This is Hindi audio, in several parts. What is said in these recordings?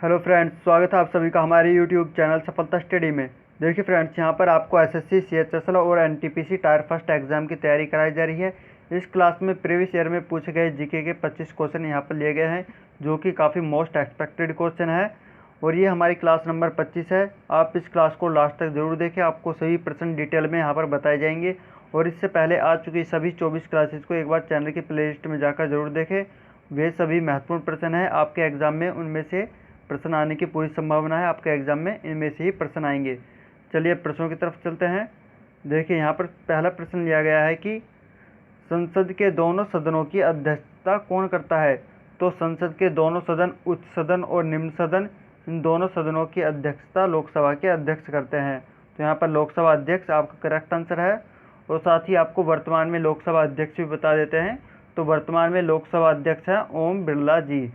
हेलो फ्रेंड्स, स्वागत है आप सभी का हमारे यूट्यूब चैनल सफलता स्टडी में। देखिए फ्रेंड्स, यहाँ पर आपको एसएससी, सीएचएसएल और एनटीपीसी टायर फर्स्ट एग्जाम की तैयारी कराई जा रही है। इस क्लास में प्रीवियस ईयर में पूछे गए जीके के 25 क्वेश्चन यहाँ पर लिए गए हैं, जो कि काफ़ी मोस्ट एक्सपेक्टेड क्वेश्चन है और ये हमारी क्लास नंबर 25 है। आप इस क्लास को लास्ट तक ज़रूर देखें, आपको सभी प्रश्न डिटेल में यहाँ पर बताए जाएंगे। और इससे पहले आ चुकी सभी 24 क्लासेस को एक बार चैनल की प्लेलिस्ट में जाकर ज़रूर देखें। वे सभी महत्वपूर्ण प्रश्न हैं आपके एग्ज़ाम में, उनमें से प्रश्न आने की पूरी संभावना है। आपके एग्जाम में इनमें से ही प्रश्न आएंगे। चलिए प्रश्नों की तरफ चलते हैं। देखिए यहाँ पर पहला प्रश्न लिया गया है कि संसद के दोनों सदनों की अध्यक्षता कौन करता है। तो संसद के दोनों सदन, उच्च सदन और निम्न सदन, इन दोनों सदनों की अध्यक्षता लोकसभा के अध्यक्ष करते हैं। तो यहाँ पर लोकसभा अध्यक्ष आपका करेक्ट आंसर है। और साथ ही आपको वर्तमान में लोकसभा अध्यक्ष भी बता देते हैं। तो वर्तमान में लोकसभा अध्यक्ष हैं ओम बिरला जी,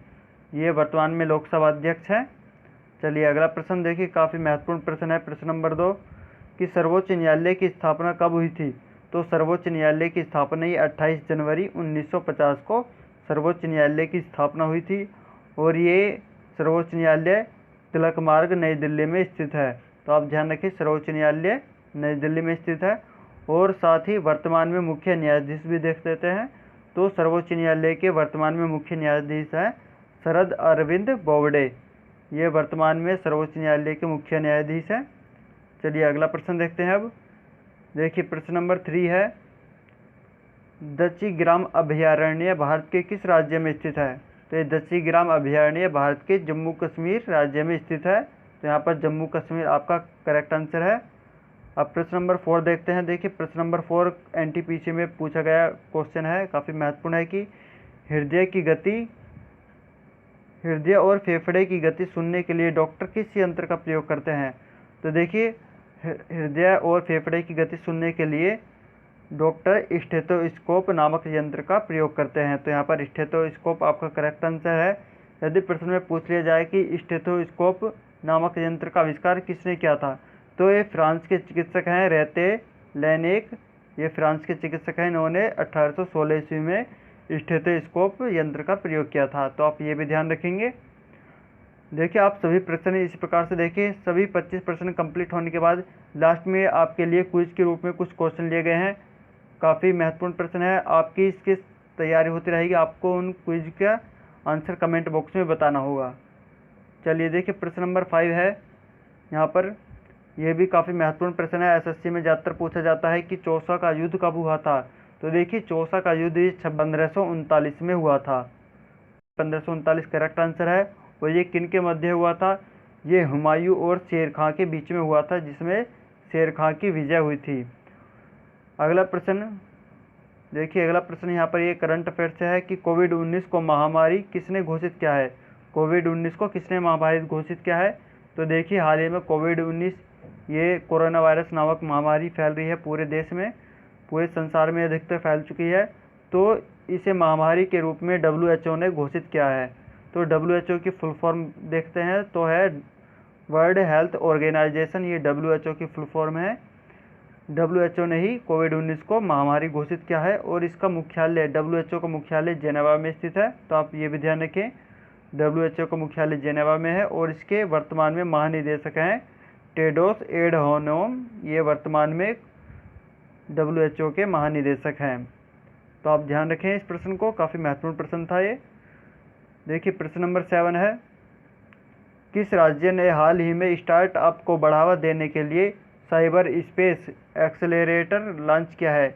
ये वर्तमान में लोकसभा अध्यक्ष हैं। चलिए अगला प्रश्न देखिए, काफ़ी महत्वपूर्ण प्रश्न है। प्रश्न नंबर 2 कि सर्वोच्च न्यायालय की स्थापना कब हुई थी। तो सर्वोच्च न्यायालय की स्थापना ही 28 जनवरी 1950 को सर्वोच्च न्यायालय की स्थापना हुई थी और ये सर्वोच्च न्यायालय तिलक मार्ग नई दिल्ली में स्थित है। तो आप ध्यान रखिए, सर्वोच्च न्यायालय नई दिल्ली में स्थित है। और साथ ही वर्तमान में मुख्य न्यायाधीश भी देख लेते हैं। तो सर्वोच्च न्यायालय के वर्तमान में मुख्य न्यायाधीश हैं शरद अरविंद बोबडे, ये वर्तमान में सर्वोच्च न्यायालय के मुख्य न्यायाधीश हैं। चलिए अगला प्रश्न देखते हैं। अब देखिए प्रश्न नंबर 3 है, दच्ची ग्राम अभयारण्य भारत के किस राज्य में स्थित है। तो ये दच्ची ग्राम अभयारण्य भारत के जम्मू कश्मीर राज्य में स्थित है। तो यहाँ पर जम्मू कश्मीर आपका करेक्ट आंसर है। अब प्रश्न नंबर 4 देखते हैं। देखिए प्रश्न नंबर 4 एनटीपीसी में पूछा गया क्वेश्चन है, काफ़ी महत्वपूर्ण है कि हृदय और फेफड़े की गति सुनने के लिए डॉक्टर किस यंत्र का प्रयोग करते हैं। तो देखिए हृदय और फेफड़े की गति सुनने के लिए डॉक्टर स्टेथोस्कोप नामक यंत्र का प्रयोग करते हैं। तो यहाँ पर स्टेथोस्कोप आपका करेक्ट आंसर है। यदि प्रश्न में पूछ लिया जाए कि स्टेथोस्कोप नामक यंत्र का आविष्कार किसने किया था, तो ये फ्रांस के चिकित्सक हैं रेते लेनेक, ये फ्रांस के चिकित्सक हैं। इन्होंने 1816 ईस्वी में स्टेथोस्कोप यंत्र का प्रयोग किया था। तो आप ये भी ध्यान रखेंगे। देखिए आप सभी प्रश्न इस प्रकार से देखिए, सभी 25 प्रश्न कंप्लीट होने के बाद लास्ट में आपके लिए क्विज के रूप में कुछ क्वेश्चन लिए गए हैं। काफ़ी महत्वपूर्ण प्रश्न है, आपकी इसकी तैयारी होती रहेगी। आपको उन क्विज का आंसर कमेंट बॉक्स में बताना होगा। चलिए देखिए प्रश्न नंबर 5 है। यहाँ पर यह भी काफ़ी महत्वपूर्ण प्रश्न है, एसएससी में ज़्यादातर पूछा जाता है कि चौसा का युद्ध कब हुआ था। तो देखिए चौसा का युद्ध 1539 में हुआ था। 1539 करेक्ट आंसर है। और ये किन के मध्य हुआ था, ये हुमायूं और शेर खां के बीच में हुआ था, जिसमें शेर खां की विजय हुई थी। अगला प्रश्न देखिए, अगला प्रश्न यहाँ पर ये करंट अफेयर से है कि कोविड-19 को महामारी किसने घोषित किया है। कोविड-19 को किसने महामारी घोषित किया है। तो देखिए हाल ही में कोविड-19 ये कोरोना वायरस नामक महामारी फैल रही है पूरे देश में, पूरे संसार में अधिकतर फैल चुकी है। तो इसे महामारी के रूप में WHO ने घोषित किया है। तो WHO की फुल फॉर्म देखते हैं, तो है वर्ल्ड हेल्थ ऑर्गेनाइजेशन, ये WHO की फुल फॉर्म है। WHO ने ही कोविड-19 को महामारी घोषित किया है और इसका मुख्यालय, WHO का मुख्यालय जेनेवा में स्थित है। तो आप ये भी ध्यान रखें, WHO का मुख्यालय जेनेवा में है और इसके वर्तमान में महानिदेशक हैं टेड्रोस एडहानोम, ये वर्तमान में WHO के महानिदेशक हैं। तो आप ध्यान रखें इस प्रश्न को, काफ़ी महत्वपूर्ण प्रश्न था ये। देखिए प्रश्न नंबर 7 है, किस राज्य ने हाल ही में स्टार्टअप को बढ़ावा देने के लिए साइबर स्पेस एक्सेलरेटर लॉन्च किया है।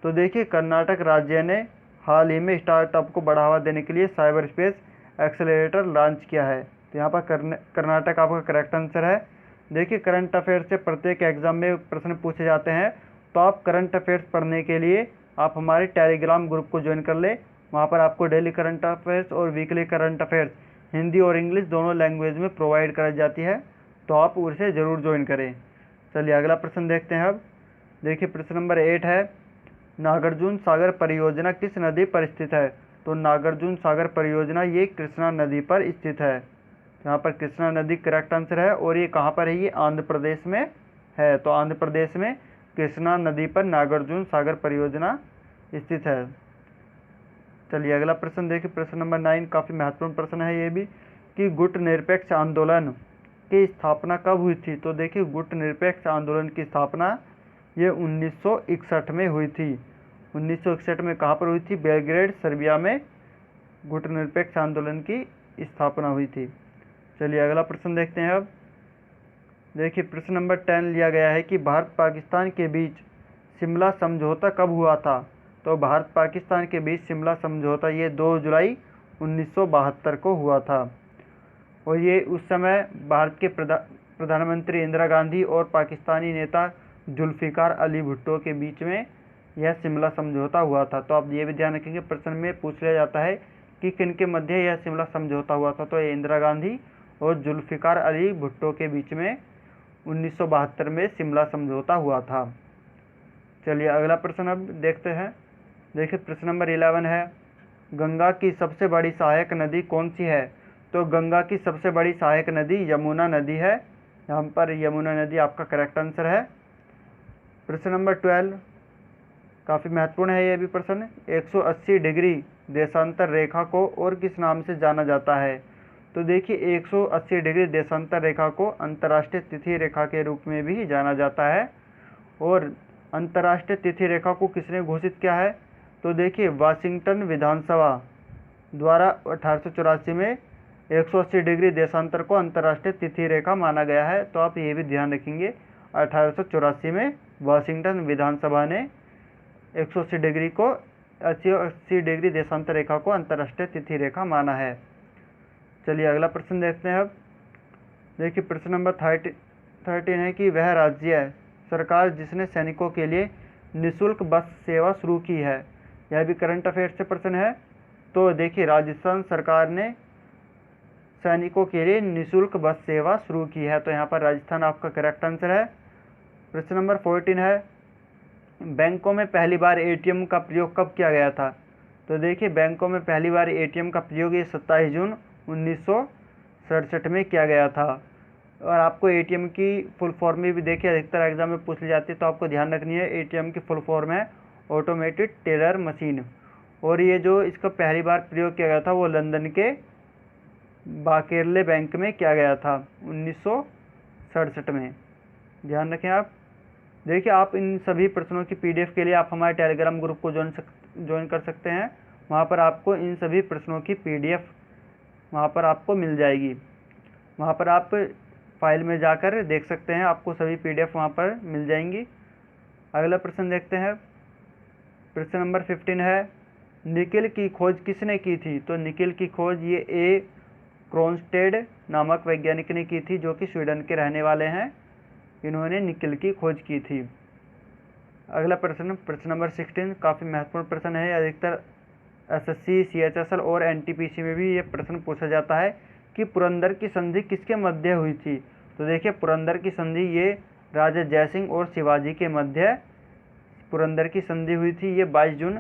तो देखिए कर्नाटक राज्य ने हाल ही में स्टार्टअप को बढ़ावा देने के लिए साइबर स्पेस एक्सेलरेटर लॉन्च किया है। तो यहाँ पर कर्नाटक आपका करेक्ट आंसर है। देखिए करंट अफेयर से प्रत्येक एग्जाम में प्रश्न पूछे जाते हैं, तो आप करंट अफेयर्स पढ़ने के लिए आप हमारे टेलीग्राम ग्रुप को ज्वाइन कर ले। वहाँ पर आपको डेली करंट अफेयर्स और वीकली करंट अफेयर्स हिंदी और इंग्लिश दोनों लैंग्वेज में प्रोवाइड कराई जाती है, तो आप उसे ज़रूर ज्वाइन करें। चलिए अगला प्रश्न देखते हैं। अब देखिए प्रश्न नंबर 8 है, नागार्जुन सागर परियोजना किस नदी पर स्थित है। तो नागार्जुन सागर परियोजना ये कृष्णा नदी पर स्थित है। यहाँ पर कृष्णा नदी करेक्ट आंसर है। और ये कहाँ पर है, ये आंध्र प्रदेश में है। तो आंध्र प्रदेश में कृष्णा नदी पर नागार्जुन सागर परियोजना स्थित है। चलिए अगला प्रश्न देखिए, प्रश्न नंबर 9 काफ़ी महत्वपूर्ण प्रश्न है ये भी, कि गुट निरपेक्ष आंदोलन की स्थापना कब हुई थी? तो देखिए गुट निरपेक्ष आंदोलन की स्थापना ये 1961 में हुई थी। 1961 में कहाँ पर हुई थी? बेलग्रेड सर्बिया में गुट निरपेक्ष आंदोलन की स्थापना हुई थी। चलिए अगला प्रश्न देखते हैं। अब देखिए प्रश्न नंबर 10 लिया गया है कि भारत पाकिस्तान के बीच शिमला समझौता कब हुआ था? तो भारत पाकिस्तान के बीच शिमला समझौता ये 2 जुलाई 1972 को हुआ था और ये उस समय भारत के प्रधानमंत्री इंदिरा गांधी और पाकिस्तानी नेता जुल्फ़िकार अली भुट्टो के बीच में यह शिमला समझौता हुआ था। तो आप ये भी ध्यान रखेंगे, प्रश्न में पूछ लिया जाता है कि किन के मध्य यह शिमला समझौता हुआ था। तो ये इंदिरा गांधी और जुल्फ़िकार अली भुट्टो के बीच में 1972 में शिमला समझौता हुआ था। चलिए अगला प्रश्न अब देखते हैं। देखिए प्रश्न नंबर 11 है, गंगा की सबसे बड़ी सहायक नदी कौन सी है? तो गंगा की सबसे बड़ी सहायक नदी यमुना नदी है। यहाँ पर यमुना नदी आपका करेक्ट आंसर है। प्रश्न नंबर 12 काफ़ी महत्वपूर्ण है ये भी प्रश्न। 180 डिग्री देशांतर रेखा को और किस नाम से जाना जाता है? तो देखिए 180 डिग्री देशांतर रेखा को अंतर्राष्ट्रीय तिथि रेखा के रूप में भी जाना जाता है। और अंतर्राष्ट्रीय तिथि रेखा को किसने घोषित किया है? तो देखिए वाशिंगटन विधानसभा द्वारा 1884 में 180 डिग्री देशांतर को अंतर्राष्ट्रीय तिथि रेखा माना गया है। तो आप ये भी ध्यान रखेंगे, 1884 में वाशिंगटन विधानसभा ने 180 डिग्री को 80 डिग्री देशांतर रेखा को अंतर्राष्ट्रीय तिथि रेखा माना है। चलिए अगला प्रश्न देखते हैं। अब देखिए प्रश्न नंबर 13 है कि वह राज्य सरकार जिसने सैनिकों के लिए निःशुल्क बस सेवा शुरू की है। यह भी करंट अफेयर्स से प्रश्न है। तो देखिए राजस्थान सरकार ने सैनिकों के लिए निःशुल्क बस सेवा शुरू की है। तो यहाँ पर राजस्थान आपका करेक्ट आंसर है। प्रश्न नंबर 14 है, बैंकों में पहली बार एटीएम का प्रयोग कब किया गया था? तो देखिए बैंकों में पहली बार एटीएम का प्रयोग ये 27 जून 1967 में किया गया था। और आपको एटीएम की फुल फॉर्म में भी देखिए अधिकतर एग्जाम में पूछ ली जाती है, तो आपको ध्यान रखनी है एटीएम की फुल फॉर्म है ऑटोमेटेड टेलर मशीन। और ये जो इसका पहली बार प्रयोग किया गया था वो लंदन के बाकेरले बैंक में किया गया था 1967 में। ध्यान रखें आप। देखिए आप इन सभी प्रश्नों की पीडीएफ के लिए आप हमारे टेलीग्राम ग्रुप को ज्वाइन कर सकते हैं। वहाँ पर आपको इन सभी प्रश्नों की पीडीएफ वहाँ पर आपको मिल जाएगी। वहाँ पर आप फाइल में जाकर देख सकते हैं, आपको सभी पीडीएफ वहाँ पर मिल जाएंगी। अगला प्रश्न देखते हैं। प्रश्न नंबर 15 है, निकेल की खोज किसने की थी? तो निकेल की खोज ये ए क्रोनस्टेड नामक वैज्ञानिक ने की थी, जो कि स्वीडन के रहने वाले हैं। इन्होंने निकेल की खोज की थी। अगला प्रश्न नंबर 16 काफ़ी महत्वपूर्ण प्रश्न है। अधिकतर एसएससी, सीएचएसएल और एनटीपीसी में भी ये प्रश्न पूछा जाता है कि पुरंदर की संधि किसके मध्य हुई थी? तो देखिए पुरंदर की संधि ये राजा जयसिंह और शिवाजी के मध्य पुरंदर की संधि हुई थी। ये 22 जून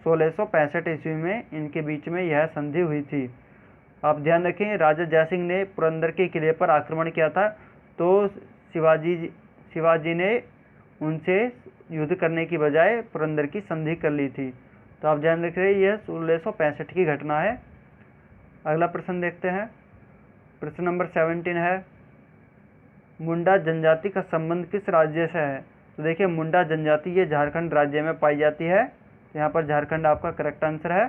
1665 ईस्वी में इनके बीच में यह संधि हुई थी। आप ध्यान रखें, राजा जयसिंह ने पुरंदर के किले पर आक्रमण किया था, तो शिवाजी ने उनसे युद्ध करने की बजाय पुरंदर की संधि कर ली थी। तो आप ध्यान रख रहे हैं, यह 1665 की घटना है। अगला प्रश्न देखते हैं। प्रश्न नंबर 17 है, मुंडा जनजाति का संबंध किस राज्य से है? तो देखिए मुंडा जनजाति ये झारखंड राज्य में पाई जाती है। तो यहाँ पर झारखंड आपका करेक्ट आंसर है।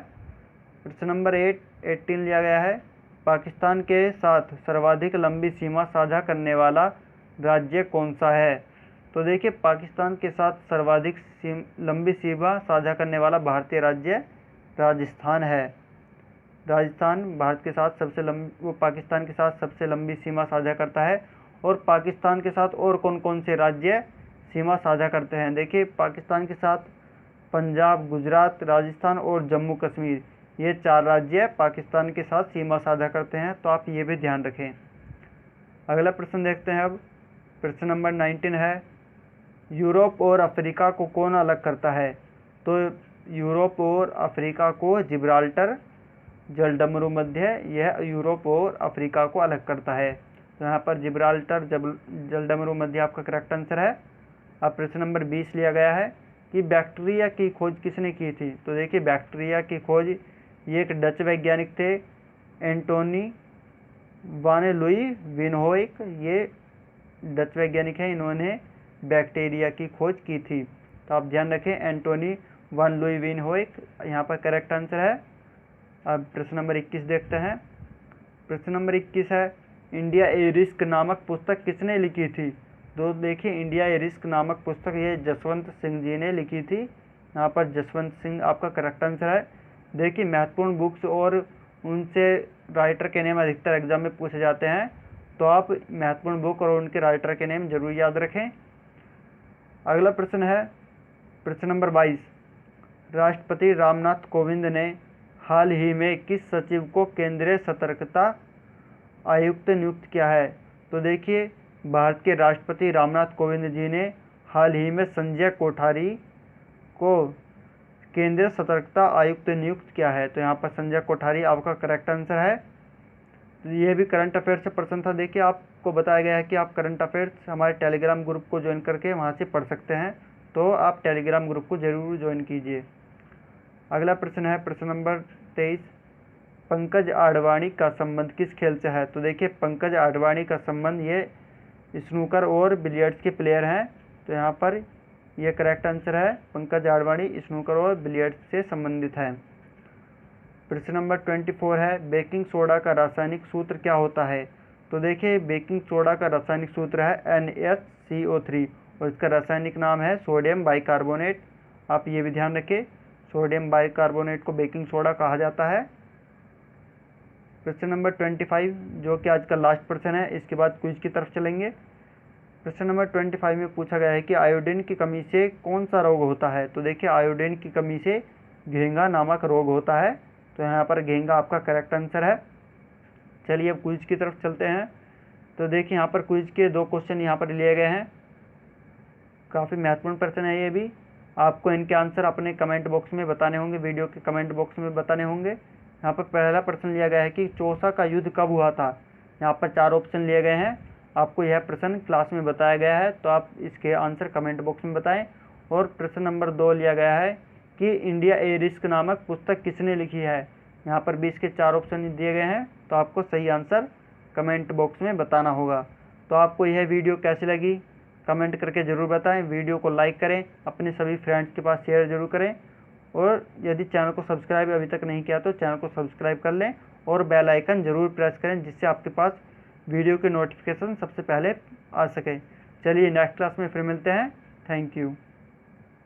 प्रश्न नंबर 18 लिया गया है, पाकिस्तान के साथ सर्वाधिक लंबी सीमा साझा करने वाला राज्य कौन सा है? तो देखिए पाकिस्तान के साथ सर्वाधिक लंबी सीमा साझा करने वाला भारतीय राज्य राजस्थान है। राजस्थान भारत के साथ पाकिस्तान के साथ सबसे लंबी सीमा साझा करता है। और पाकिस्तान के साथ और कौन कौन से राज्य सीमा साझा करते हैं? देखिए पाकिस्तान के साथ पंजाब, गुजरात, राजस्थान और जम्मू कश्मीर, ये 4 राज्य पाकिस्तान के साथ सीमा साझा करते हैं। तो आप ये भी ध्यान रखें। अगला प्रश्न देखते हैं। अब प्रश्न नंबर 19 है, यूरोप और अफ्रीका को कौन अलग करता है? तो यूरोप और अफ्रीका को जिब्राल्टर जलडमरू मध्य यह यूरोप और अफ्रीका को अलग करता है। तो यहाँ पर जिब्राल्टर जलडमरू मध्य आपका करेक्ट आंसर है। अब प्रश्न नंबर 20 लिया गया है कि बैक्टीरिया की खोज किसने की थी? तो देखिए बैक्टीरिया की खोज ये एक डच वैज्ञानिक थे, एंटोनी वान लुई विनहोइक, ये डच वैज्ञानिक हैं, इन्होंने बैक्टीरिया की खोज की थी। तो आप ध्यान रखें, एंटोनी वान लुई विनहोइक यहाँ पर करेक्ट आंसर है। अब प्रश्न नंबर 21 देखते हैं। प्रश्न नंबर 21 है, इंडिया ए रिस्क नामक पुस्तक किसने लिखी थी? तो देखिए, इंडिया ए रिस्क नामक पुस्तक ये जसवंत सिंह जी ने लिखी थी। यहाँ पर जसवंत सिंह आपका करेक्ट आंसर है। देखिए, महत्वपूर्ण बुक्स और उनसे राइटर के नेम अधिकतर एग्जाम में पूछे जाते हैं, तो आप महत्वपूर्ण बुक और उनके राइटर के नेम जरूर याद रखें। अगला प्रश्न है प्रश्न नंबर 22, राष्ट्रपति रामनाथ कोविंद ने हाल ही में किस सचिव को केंद्रीय सतर्कता आयुक्त नियुक्त किया है? तो देखिए, भारत के राष्ट्रपति रामनाथ कोविंद जी ने हाल ही में संजय कोठारी को केंद्रीय सतर्कता आयुक्त नियुक्त किया है। तो यहाँ पर संजय कोठारी आपका करेक्ट आंसर है। तो ये भी करंट अफेयर्स से प्रश्न था। देखिए, आपको बताया गया है कि आप करंट अफेयर्स हमारे टेलीग्राम ग्रुप को ज्वाइन करके वहाँ से पढ़ सकते हैं, तो आप टेलीग्राम ग्रुप को जरूर ज्वाइन कीजिए। अगला प्रश्न है प्रश्न नंबर 23, पंकज आडवाणी का संबंध किस खेल से है? तो देखिए, पंकज आडवाणी का संबंध ये स्नूकर और बिलियर्ड्स के प्लेयर हैं। तो यहाँ पर यह करेक्ट आंसर है, पंकज आडवाणी स्नूकर और बिलियर्ड्स से संबंधित है। प्रश्न नंबर 24 है, बेकिंग सोडा का रासायनिक सूत्र क्या होता है? तो देखिए, बेकिंग सोडा का रासायनिक सूत्र है NaCO3 और इसका रासायनिक नाम है सोडियम बाइकार्बोनेट। आप ये भी ध्यान रखें, सोडियम बाइकार्बोनेट को बेकिंग सोडा कहा जाता है। प्रश्न नंबर 25 जो कि आज का लास्ट प्रश्न है, इसके बाद क्विज की तरफ चलेंगे। प्रश्न नंबर 25 में पूछा गया है कि आयोडीन की कमी से कौन सा रोग होता है? तो देखिए, आयोडीन की कमी से घेंगा नामक रोग होता है। तो यहाँ पर घेंगा आपका करेक्ट आंसर है। चलिए अब क्विज की तरफ चलते हैं। तो देखिए, यहाँ पर क्विज के 2 क्वेश्चन यहाँ पर लिए गए हैं, काफ़ी महत्वपूर्ण प्रश्न है ये भी। आपको इनके आंसर अपने कमेंट बॉक्स में बताने होंगे, वीडियो के कमेंट बॉक्स में बताने होंगे। यहाँ पर पहला प्रश्न लिया गया है कि चौसा का युद्ध कब हुआ था? यहाँ पर 4 ऑप्शन लिए गए हैं, आपको यह प्रश्न क्लास में बताया गया है, तो आप इसके आंसर कमेंट बॉक्स में बताएं। और प्रश्न नंबर 2 लिया गया है कि इंडिया ए रिस्क नामक पुस्तक किसने लिखी है? यहाँ पर 20 के 4 ऑप्शन दिए गए हैं, तो आपको सही आंसर कमेंट बॉक्स में बताना होगा। तो आपको यह वीडियो कैसी लगी कमेंट करके ज़रूर बताएं। वीडियो को लाइक करें, अपने सभी फ्रेंड्स के पास शेयर जरूर करें, और यदि चैनल को सब्सक्राइब अभी तक नहीं किया तो चैनल को सब्सक्राइब कर लें और बेल आइकन ज़रूर प्रेस करें, जिससे आपके पास वीडियो के नोटिफिकेशन सबसे पहले आ सके। चलिए नेक्स्ट क्लास में फिर मिलते हैं। Thank you.